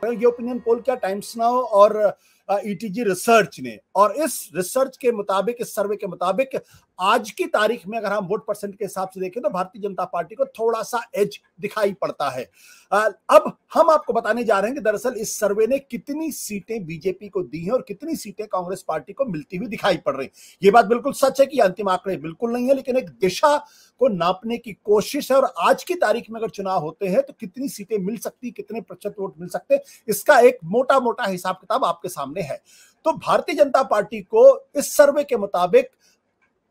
ये opinion poll क्या times now और ईटीजी रिसर्च ने, और इस रिसर्च के मुताबिक, इस सर्वे के मुताबिक आज की तारीख में अगर हम वोट परसेंट के हिसाब से देखें तो भारतीय जनता पार्टी को थोड़ा सा एज दिखाई पड़ता है। अब हम आपको बताने जा रहे हैं कि दरअसल इस सर्वे ने कितनी सीटें बीजेपी को दी हैं और कितनी सीटें कांग्रेस पार्टी को मिलती हुई दिखाई पड़ रही। ये बात बिल्कुल सच है कि अंतिम आंकड़े बिल्कुल नहीं है, लेकिन एक दिशा को नापने की कोशिश है। और आज की तारीख में अगर चुनाव होते हैं तो कितनी सीटें मिल सकती, कितने प्रतिशत वोट मिल सकते हैं, इसका एक मोटा मोटा हिसाब किताब आपके सामने है। तो भारतीय जनता पार्टी को इस सर्वे के मुताबिक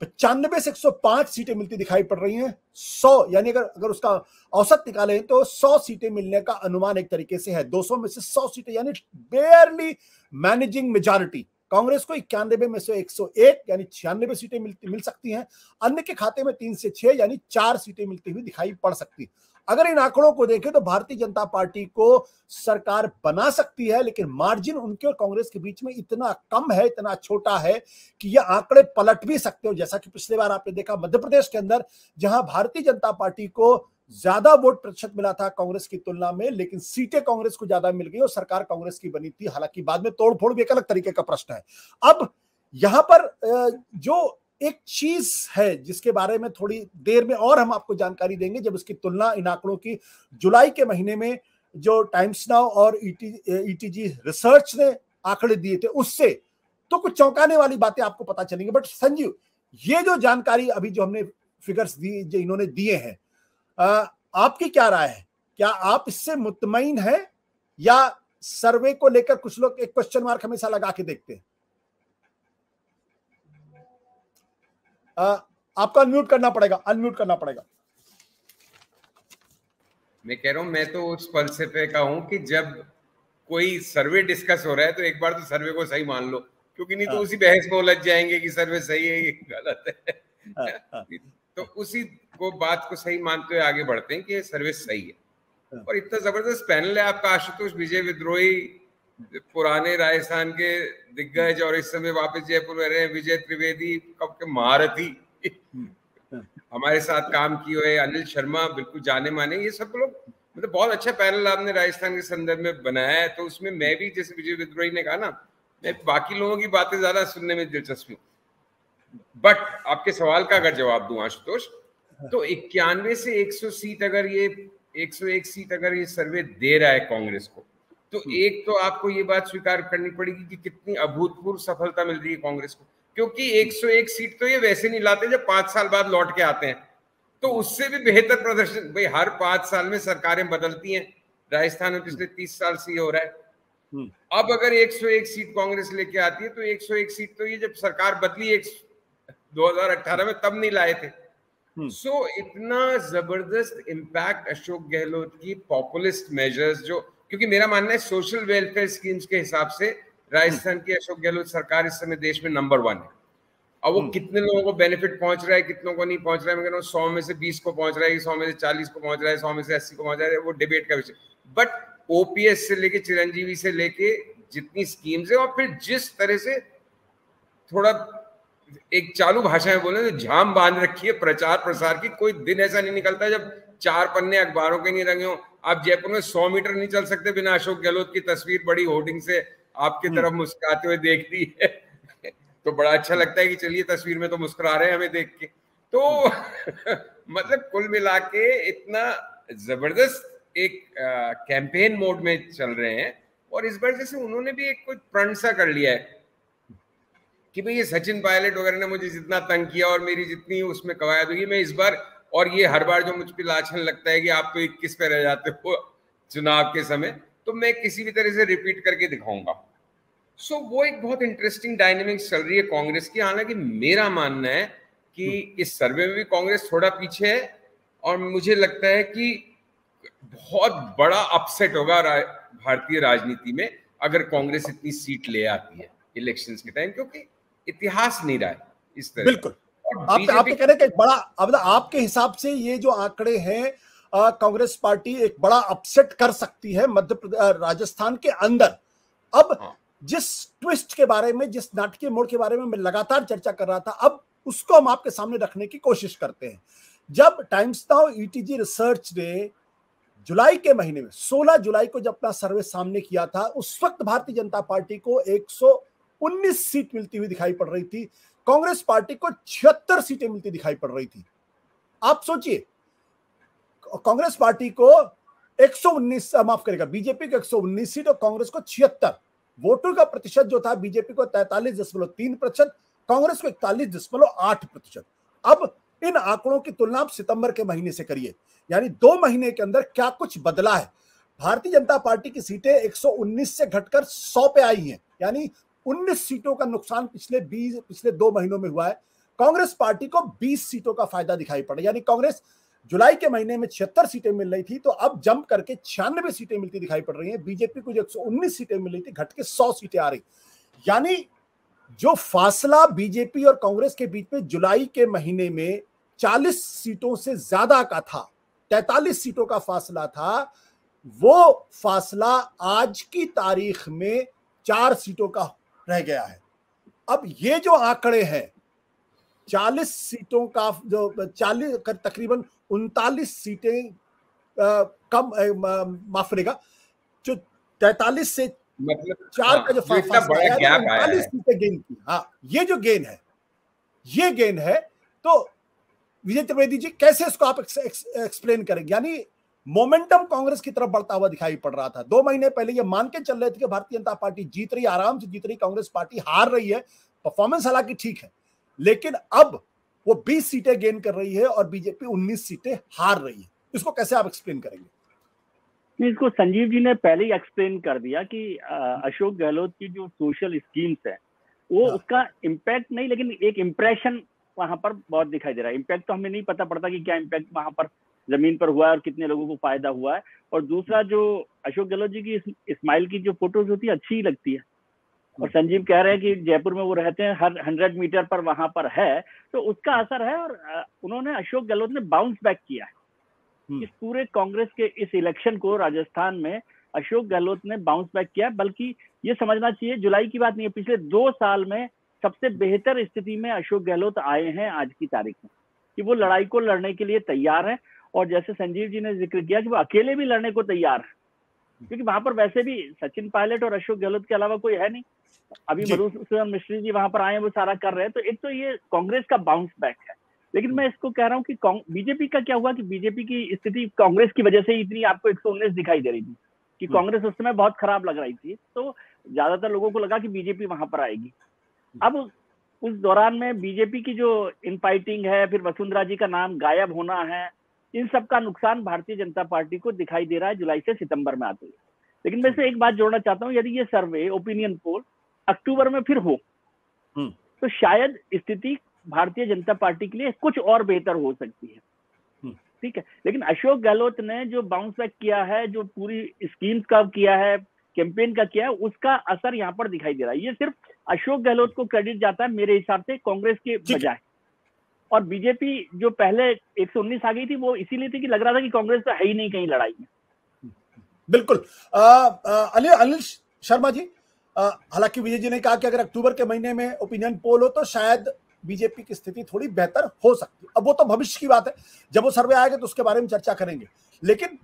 95 से 105 सीटें मिलती दिखाई पड़ रही हैं। 100 यानी अगर उसका औसत निकालें तो 100 सीटें मिलने का अनुमान एक तरीके से है। 200 में से 100 सीटें यानी बेयरली मैनेजिंग मेजॉरिटी। कांग्रेस को 91 में से 101 यानी 96 सीटें मिल सकती हैं। अन्य के खाते में 3 से 6 यानी 4 सीटें मिलती हुई दिखाई पड़ सकती। अगर इन आंकड़ों को देखें तो भारतीय जनता पार्टी को सरकार बना सकती है, लेकिन मार्जिन उनके और कांग्रेस के बीच में इतना कम है, इतना छोटा है कि ये आंकड़े पलट भी सकते हो। जैसा कि पिछली बार आपने देखा मध्य प्रदेश के अंदर, जहां भारतीय जनता पार्टी को ज्यादा वोट प्रतिशत मिला था कांग्रेस की तुलना में, लेकिन सीटें कांग्रेस को ज्यादा मिल गई और सरकार कांग्रेस की बनी थी। हालांकि बाद में तोड़फोड़ भी एक अलग तरीके का प्रश्न है। अब यहां पर जो एक चीज है जिसके बारे में थोड़ी देर में और हम आपको जानकारी देंगे, जब इसकी तुलना इन आंकड़ों की जुलाई के महीने में जो टाइम्स नाउ और ईटीजी रिसर्च ने आंकड़े दिए थे उससे, तो कुछ चौंकाने वाली बातें आपको पता चलेंगी। बट संजीव, ये जो जानकारी अभी जो हमने फिगर्स दी, जो इन्होंने दिए हैं, आपकी क्या राय है? क्या आप इससे मुतमईन हैं या सर्वे को लेकर कुछ लोग एक क्वेश्चन मार्क हमेशा लगा के देखते हैं? आपको अनम्यूट करना पड़ेगा। मैं कह रहा हूं, मैं तो उस फलसफे का हूं कि जब कोई सर्वे डिस्कस हो रहा है तो एक बार तो सर्वे को सही मान लो, क्योंकि नहीं तो उसी बहस में उलझ जाएंगे कि सर्वे सही है कि गलत है। तो उसी को बात को सही मानते हुए आगे बढ़ते हैं कि ये सर्वे सही है। और इतना जबरदस्त पैनल है आपका। आशुतोष विजय विद्रोही, पुराने राजस्थान के दिग्गज और इस समय वापस जयपुर में रहे विजय त्रिवेदी, कब के महारथी हमारे साथ काम किए हुए अनिल शर्मा, बिल्कुल जाने माने, ये सब लोग, मतलब बहुत अच्छा पैनल आपने राजस्थान के संदर्भ में बनाया है। तो उसमें मैं भी, जैसे विजय विद्रोही ने कहा ना, मैं बाकी लोगों की बातें ज्यादा सुनने में दिलचस्पी हूँ। बट आपके सवाल का अगर जवाब दूं आशुतोष, तो 91 से 100 सीट अगर ये 101 सीट अगर ये सर्वे दे रहा है कांग्रेस को, तो एक तो आपको ये बात स्वीकार करनी पड़ेगी कि कितनी अभूतपूर्व सफलता मिल रही है कांग्रेस को। क्योंकि 101 सीट तो ये वैसे नहीं लाते जब 5 साल बाद लौट के आते हैं, तो उससे भी बेहतर प्रदर्शन, भाई हर 5 साल में सरकारें बदलती हैं, राजस्थान में पिछले 30 साल से ये हो रहा है। अब अगर 101 सीट कांग्रेस लेके आती है तो 101 सीट तो ये जब सरकार बदली 2018 में तब नहीं लाए थे। सो इतना जबरदस्त इम्पैक्ट अशोक गहलोत की पॉपुलिस्ट मेजर्स, जो, क्योंकि मेरा मानना है सोशल वेलफेयर स्कीम्स के हिसाब से राजस्थान की अशोक गहलोत सरकार इस समय देश में नंबर 1 है। अब वो कितने लोगों को बेनिफिट पहुंच रहा है, कितनों को नहीं पहुंच रहा है, मैं कह रहा हूँ 100 में से 20 को पहुंच रहा है, 100 में से 40 को पहुंच रहा है, 100 में से 80 को पहुंच रहा है, वो डिबेट का विषय। बट ओपीएस से लेके चिरंजीवी से लेके जितनी स्कीम्स है, और फिर जिस तरह से थोड़ा एक चालू भाषा में बोले तो झाम बांध रखी है प्रचार प्रसार की, कोई दिन ऐसा नहीं निकलता जब 4 पन्ने अखबारों के नहीं रंगे हो। आप जयपुर में 100 मीटर नहीं चल सकते बिना अशोक गहलोत की तस्वीर बड़ी होर्डिंग से आपकी तरफ मुस्कुराते हुए देखती है। तो बड़ा अच्छा लगता है कि चलिए तस्वीर में तो मुस्कुरा रहे हैं हमें देख के। तो मतलब कुल मिला के इतना जबरदस्त एक कैंपेन मोड में चल रहे हैं। और इस बार जैसे उन्होंने भी एक कुछ प्रण सा कर लिया है कि भाई ये सचिन पायलट वगैरह ने मुझे जितना तंग किया और मेरी जितनी उसमें कवायद हुई, मैं इस बार, और ये हर बार जो मुझ पर लाछन लगता है कि आप तो 21 पे रह जाते हो चुनाव के समय, तो मैं किसी भी तरह से रिपीट करके दिखाऊंगा। सो वो एक बहुत इंटरेस्टिंग डायनेमिक्स चल रही है कांग्रेस की। हालांकि मेरा मानना है कि इस सर्वे में भी कांग्रेस थोड़ा पीछे है, और मुझे लगता है कि बहुत बड़ा अपसेट होगा भारतीय राजनीति में अगर कांग्रेस इतनी सीट ले आती है इलेक्शंस के टाइम, क्योंकि इतिहास नहीं रहा है इस तरह। बिल्कुल। आप कह रहे हैं कि एक बड़ा, अब आपके हिसाब से ये जो आंकड़े हैं, कांग्रेस पार्टी एक बड़ा अपसेट कर सकती है मध्य प्रदेश, राजस्थान के अंदर। अब जिस ट्विस्ट के बारे में, जिस नाटकीय मोड़ के बारे में मैं लगातार चर्चा कर रहा था, अब उसको हम आपके सामने रखने की कोशिश करते हैं। जब टाइम्स नाउ ईटीजी रिसर्च ने जुलाई के महीने में 16 जुलाई को जब अपना सर्वे सामने किया था, उस वक्त भारतीय जनता पार्टी को 119 सीट मिलती हुई दिखाई पड़ रही थी, कांग्रेस पार्टी को 76 सीटें मिलती दिखाई पड़ रही थी। आप सोचिए, कांग्रेस पार्टी को 119, माफ करेगा, बीजेपी को 119 सीट और कांग्रेस को 76। वोटों का प्रतिशत जो था बीजेपी को 43.3%, कांग्रेस को 41.8%। अब इन आंकड़ों की तुलना आप सितंबर के महीने से करिए, यानी 2 महीने के अंदर क्या कुछ बदला है। भारतीय जनता पार्टी की सीटें 119 से घटकर 100 पे आई हैं, यानी 19 सीटों का नुकसान पिछले 2 महीनों में हुआ है। कांग्रेस पार्टी को 20 सीटों का फायदा दिखाई पड़ा, यानी कांग्रेस जुलाई के महीने में 76 सीटें मिल रही थी, तो अब जंप करके 96 सीटें मिलती दिखाई पड़ रही हैं। बीजेपी को जो 119 सीटें मिल रही थी, घट के 100 सीटें आ रही, यानी जो फासला बीजेपी और कांग्रेस के बीच में जुलाई के महीने में 40 सीटों से ज्यादा का था, 43 सीटों का फासला था, वो फासला आज की तारीख में 4 सीटों का रह गया है। अब ये जो आंकड़े हैं, 40 सीटों का जो 40 तकरीबन 39 सीटें कम, माफ करेगा, जो 43 से मतलब 4 का जो फासला है, 39 सीटें गेन की। हाँ, ये जो गेन है, तो विजय त्रिवेदी जी कैसे इसको आप एक्सप्लेन करेंगे? यानी मोमेंटम कांग्रेस की तरफ बढ़ता हुआ दिखाई पड़ रहा था। 2 महीने पहले ये मान के चल रहे थे कि भारतीय जनता पार्टी जीत रही, आराम से जीत रही, कांग्रेस पार्टी हार रही है, परफॉर्मेंस हालांकि ठीक है, लेकिन अब वो 20 सीटें गेन कर रही है और बीजेपी 19 सीटें हार रही है। इसको कैसे आप एक्सप्लेन करेंगे? इसको संजीव जी ने पहले ही एक्सप्लेन कर दिया कि अशोक गहलोत की जो सोशल स्कीम्स है वो उसका इम्पैक्ट नहीं, लेकिन एक इम्प्रेशन वहां पर बहुत दिखाई दे रहा है। इम्पैक्ट तो हमें नहीं पता पड़ता कि क्या इम्पैक्ट वहां पर जमीन पर हुआ है और कितने लोगों को फायदा हुआ है। और दूसरा, जो अशोक गहलोत जी की स्माइल की जो फोटोज होती है अच्छी ही लगती है, और संजीव कह रहे हैं कि जयपुर में वो रहते हैं, हर 100 मीटर पर वहां पर है, तो उसका असर है। और उन्होंने, अशोक गहलोत ने बाउंस बैक किया है इस पूरे कांग्रेस के इस इलेक्शन को। राजस्थान में अशोक गहलोत ने बाउंस बैक किया, बल्कि ये समझना चाहिए जुलाई की बात नहीं है, पिछले 2 साल में सबसे बेहतर स्थिति में अशोक गहलोत आए हैं आज की तारीख में, कि वो लड़ाई को लड़ने के लिए तैयार है। और जैसे संजीव जी ने जिक्र किया कि वो अकेले भी लड़ने को तैयार है, क्योंकि वहां पर वैसे भी सचिन पायलट और अशोक गहलोत के अलावा कोई है नहीं। अभी मधुसूदन मिस्त्री जी वहां पर आए हैं, वो सारा कर रहे हैं। तो एक तो ये कांग्रेस का बाउंस बैक है, लेकिन मैं इसको कह रहा हूँ कि बीजेपी का क्या हुआ कि बीजेपी की स्थिति कांग्रेस की वजह से ही इतनी आपको 119 दिखाई दे रही थी, कि कांग्रेस उस समय बहुत खराब लग रही थी, तो ज्यादातर लोगों को लगा कि बीजेपी वहां पर आएगी। अब उस दौरान में बीजेपी की जो इनफाइटिंग है, फिर वसुंधरा जी का नाम गायब होना है, इन सब का नुकसान भारतीय जनता पार्टी को दिखाई दे रहा है जुलाई से सितंबर में आते हुए। लेकिन मैं इससे एक बात जोड़ना चाहता हूँ, यदि ये सर्वे, ओपिनियन पोल अक्टूबर में फिर हो तो शायद स्थिति भारतीय जनता पार्टी के लिए कुछ और बेहतर हो सकती है, ठीक है। लेकिन अशोक गहलोत ने जो बाउंस बैक किया है, जो पूरी स्कीम्स का किया है, कैंपेन का किया है, उसका असर यहाँ पर दिखाई दे रहा है। ये सिर्फ अशोक गहलोत को क्रेडिट जाता है मेरे हिसाब से, कांग्रेस के बजाय। और बीजेपी जो पहले 119 आ गई थी, वो इसीलिए थी कि लग रहा था कि कांग्रेस तो है ही नहीं कहीं लड़ाई में। बिल्कुल। अनिल शर्मा जी, हालांकि विजय जी ने कहा कि अगर अक्टूबर के महीने में ओपिनियन पोल हो तो शायद बीजेपी की स्थिति थोड़ी बेहतर हो सकती है। अब वो तो भविष्य की बात है, जब वो सर्वे आएगा तो उसके बारे में चर्चा करेंगे। लेकिन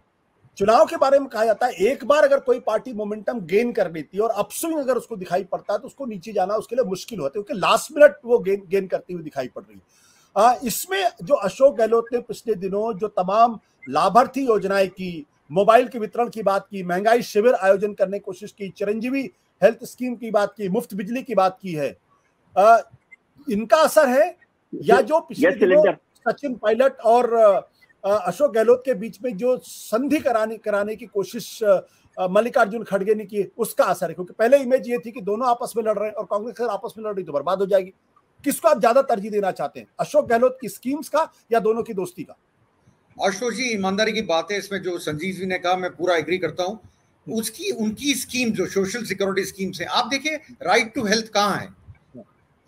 चुनाव के बारे में कहा जाता है, एक बार अगर कोई पार्टी मोमेंटम गेन कर लेती है और अपस्विंग अगर उसको दिखाई पड़ता है तो उसको नीचे जाना उसके लिए मुश्किल होता है, क्योंकि लास्ट मिनट वो गेन करती हुई दिखाई पड़ रही है। इसमें जो अशोक गहलोत ने पिछले दिनों जो तमाम लाभार्थी योजनाएं की, मोबाइल के वितरण की बात की, महंगाई शिविर आयोजन करने की कोशिश की, चिरंजीवी हेल्थ स्कीम की बात की, मुफ्त बिजली की बात की है, इनका असर है? या जो पिछले दिनों सचिन पायलट और अशोक गहलोत के बीच में जो संधि कराने की कोशिश मल्लिकार्जुन खड़गे ने की, उसका असर है? क्योंकि पहले इमेज ये थी कि दोनों आपस में लड़ रहे हैं और कांग्रेस अगर आपस में लड़ रही तो बर्बाद हो जाएगी। किसको आप ज्यादा तरजीह देना चाहते हैं, अशोक गहलोत की स्कीम्स का या दोनों की दोस्ती का? आशुतोष जी, ईमानदारी की बात है, इसमें जो संजीव जी ने कहा मैं पूरा एग्री करता हूं। उनकी स्कीम जो सोशल सिक्योरिटी स्कीम्स है, आप देखिए राइट टू हेल्थ कहाँ है,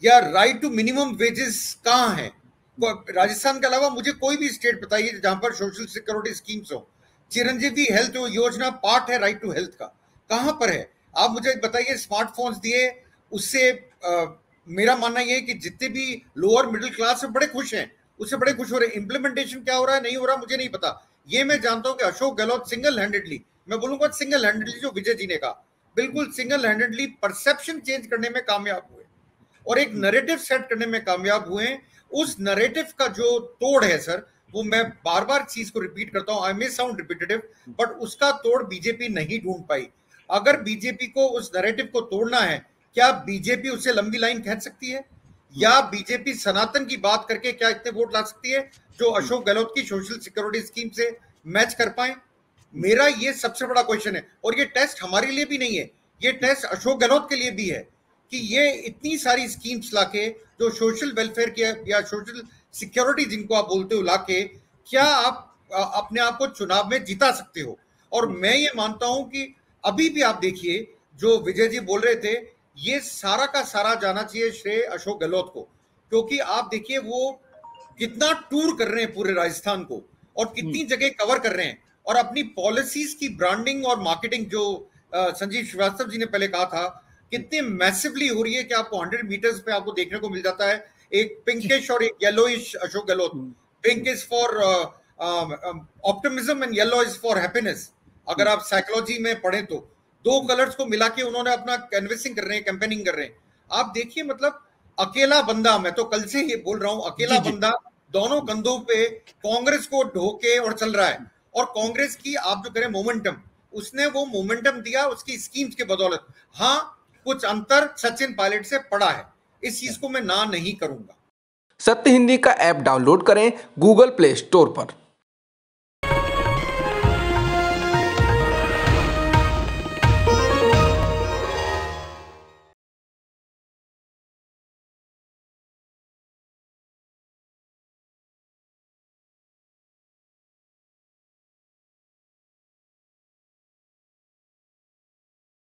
या राइट टू मिनिमम वेजेस कहाँ है? राजस्थान के अलावा मुझे कोई भी स्टेट बताइए जहां पर सोशल सिक्योरिटी स्कीम्स हो। चिरंजीवी हेल्थ योजना पार्ट है राइट टू हेल्थ का, कहां पर है? आप मुझे बताइए। स्मार्टफोन्स दिए, उससे मेरा मानना यह है कि जितने भी लोअर मिडिल क्लास है बड़े खुश हैं, उससे बड़े खुश हो रहे हैं। इंप्लीमेंटेशन क्या हो रहा है, नहीं हो रहा, मुझे नहीं पता। ये मैं जानता हूं कि अशोक गहलोत सिंगल हैंडेडली, मैं बोलूंगा सिंगल हैंडेडली, जो विजय जी ने कहा, बिल्कुल सिंगल हैंडेडली परसेप्शन चेंज करने में कामयाब हुए और एक नैरेटिव सेट करने में कामयाब हुए। उस नैरेटिव का जो तोड़ है सर, वो मैं बार बार चीज को रिपीट करता हूं, आई मे साउंड रिपीटेटिव, बट उसका तोड़ बीजेपी नहीं ढूंढ पाई। अगर बीजेपी को उस नैरेटिव को तोड़ना है, क्या बीजेपी उससे लंबी लाइन खींच सकती है, या बीजेपी सनातन की बात करके क्या इतने वोट ला सकती है जो अशोक गहलोत की सोशल सिक्योरिटी स्कीम से मैच कर पाए? मेरा ये सबसे बड़ा क्वेश्चन है। और ये टेस्ट हमारे लिए भी नहीं है, ये टेस्ट अशोक गहलोत के लिए भी है कि ये इतनी सारी स्कीम्स लाके, जो सोशल वेलफेयर की या सोशल सिक्योरिटी जिनको आप बोलते हो, लाके क्या आप अपने आप को चुनाव में जीता सकते हो? और मैं ये मानता हूं कि अभी भी आप देखिए, जो विजय जी बोल रहे थे, ये सारा का सारा जाना चाहिए श्रेय अशोक गहलोत को, क्योंकि आप देखिए वो कितना टूर कर रहे हैं पूरे राजस्थान को और कितनी जगह कवर कर रहे हैं, और अपनी पॉलिसीज की ब्रांडिंग और मार्केटिंग, जो संजीव श्रीवास्तव जी ने पहले कहा था, कितने मैसिवली हो रही है कि आपको 100 मीटर्स पे आपको देखने को मिल जाता है एक पिंकिश और एक yellowish Ashok Gehlot. Pink is for optimism and yellow is for happiness. अगर आप साइकोलॉजी में पढ़ें तो दो कलर्स को मिला के उन्होंने अपना कैनवेसिंग कर रहे हैं, कैंपेनिंग कर रहे हैं। आप देखिए, मतलब अकेला बंदा, मैं तो कल से ये बोल रहा हूं, अकेला बंदा दोनों कंधों पे कांग्रेस को ढोके और चल रहा है। और कांग्रेस की आप जो करें मोमेंटम, उसने वो मोमेंटम दिया उसकी स्कीम्स के बदौलत। हाँ, कुछ अंतर सचिन पायलट से पड़ा है, इस चीज को मैं ना नहीं करूंगा। सत्य हिंदी का ऐप डाउनलोड करें गूगल प्ले स्टोर पर।